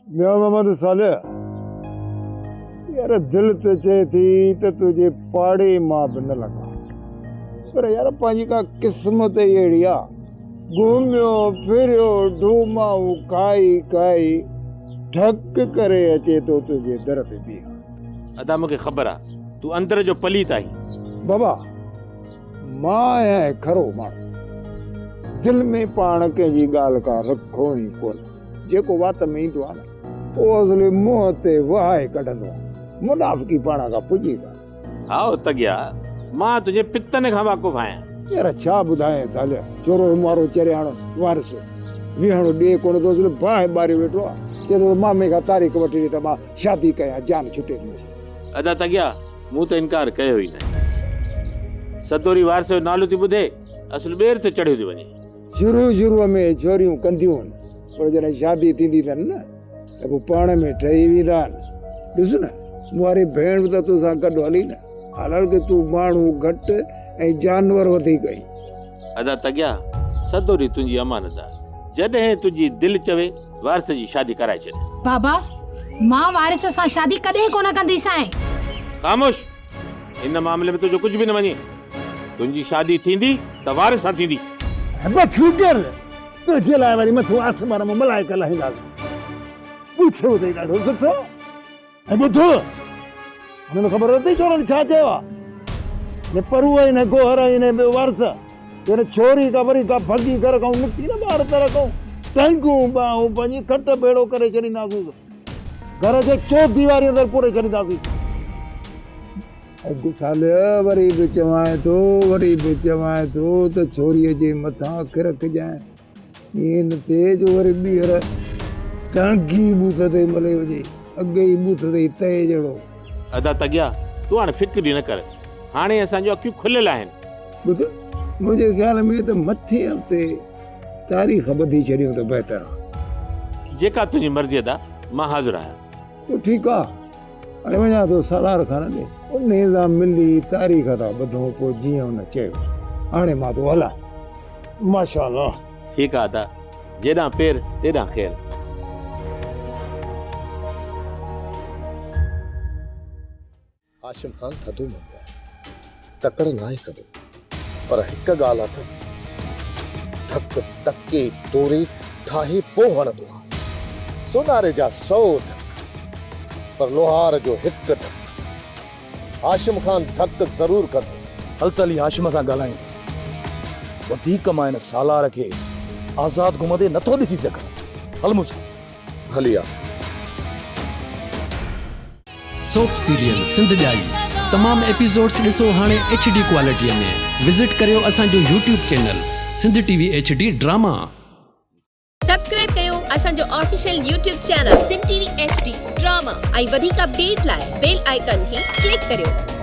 मैं मोहम्मद साले यार दिल ते चे थी तो तुझे पाड़े मां भी न लगा पर यार पांजी का किस्मत अहिड़ी आहे घुमियो फिरियो डूमाऊ खाई खाई ढक करे अचे तो तुझे दर ते बीह। अदा मूंखे ख़बर आहे तूं अंदर जो पलीत आई। बाबा मां आहियां खरो माण्हू दिल में पाण कंहिंजी ॻाल्हि का रखो ई कोन जेको वात में ईंदो आहे न उहो असली मुंहं ते वहाए कढंदो आहे मुनाफ़िकी पाण खां पुॼी कोन। हा तगिया मां तुंहिंजे पितन खां वाक़ुफ़ आहियां। यार छा ॿुधाए सालिया चोरो मारो चरियाणो वारस विहणो ॾिए कोन थो असली बाहि ॿारे वेठो आहे चए थो मामे खां तारीख़ वठी ॾे त मां शादी कयां जान छुटे ॾियो। अदा तगिया मूं त इनकार कयो ई न। सदोरी वारस जो नालो थी ॿुधे असुल ॿेर ते चढ़ियो थी वञे। शुरू में छोरियूं कंदियूं आहिनि पर जॾहिं शादी थींदी अथनि न त पोइ पाण में ठही वेंदा आहिनि। ॾिस न मुंहिंजी भेण बि त तोसां गॾु हली न हालांकि तूं माण्हू घटि ऐं जानवर वधीक आई। अदा तगिया सदोरी तुंहिंजी अमानत आहे जॾहिं तुंहिंजी दिलि चवे वारस जी शादी कराए छॾ। बाबा मां वारिस सां शादी कॾहिं कोन कंदीसांइ। ख़ामोश इन मामले में तुंहिंजो कुझु बि न वञे। तुंहिंजी शादी थींदी त वारस सां थींदी। बस फिकर तुझे लाइ वरी मथो आसमान में मलाइका लहींदासीं पूछो अथई ॾाढो सुठो। ऐं ॿुध हुननि ख़बर अथई चोरनि छा चयो आहे न परूअ ई न गोहर ई न ॿियो वारस हिन छोरी खां वरी का भॻी घर खां निकिती न ॿार तर खां टंगूं ॿाहूं पंहिंजी खट बेड़ो करे छॾींदासीं घर जे चौथी वारी अंदरि पूरे छॾींदासीं। अॻु साल वरी बि चवां थो त छोरीअ जे मथां अखि रखजांइ ईअं न थिए जो वरी ॿीहर टांगी बूथ ते मले वञे अॻे ई बूथ ते तए जहिड़ो। अदा तगिया तूं हाणे फिक्र न कर हाणे असांजो अखियूं खुलियल आहिनि। ॿुध मुंहिंजे ख़्याल में त मथे हफ़्ते तारीख़ ॿधी छॾियूं त बहितर आहे। जेका तुंहिंजी मर्ज़ी अदा मां हाज़िर आहियां। पोइ ठीकु आहे हाणे वञा थो सलार खां न ॾे उन सां मिली तारीख़ था ॿधूं पोइ जीअं हुन चयो हाणे मां तो हलां माशाअल्लाह। ठीकु आहे अदा जेॾां पेर तेॾां ख़ैर। हाशिम खान थधो मंगो आहे तकड़ नाहे कदो पर हिकु ॻाल्हि अथसि धक तके तोरे ठाहे पोइ हणंदो आहे। सोनारे जा 100 धक पर लोहार जो हिकु धक। हाशिम खान धक ज़रूर कंदो। हल तली हाशिम सां ॻाल्हायूं था वधीक मां हिन सालार खे आज़ाद घुमंदे नथो ॾिसी सघां। हल मूंसां हली आ। सोप सीरियल सिंध जाई तमाम एपिसोड्स ॾिसो हाणे HD क्वालिटीअ में। विज़िट करियो असांजो YouTube channel Sindh TV HD drama. Subscribe कयो असांजो official YouTube channel Sindh TV HD drama ऐं वधीक अपडेट लाइ बेल आइकन खे क्लिक करियो।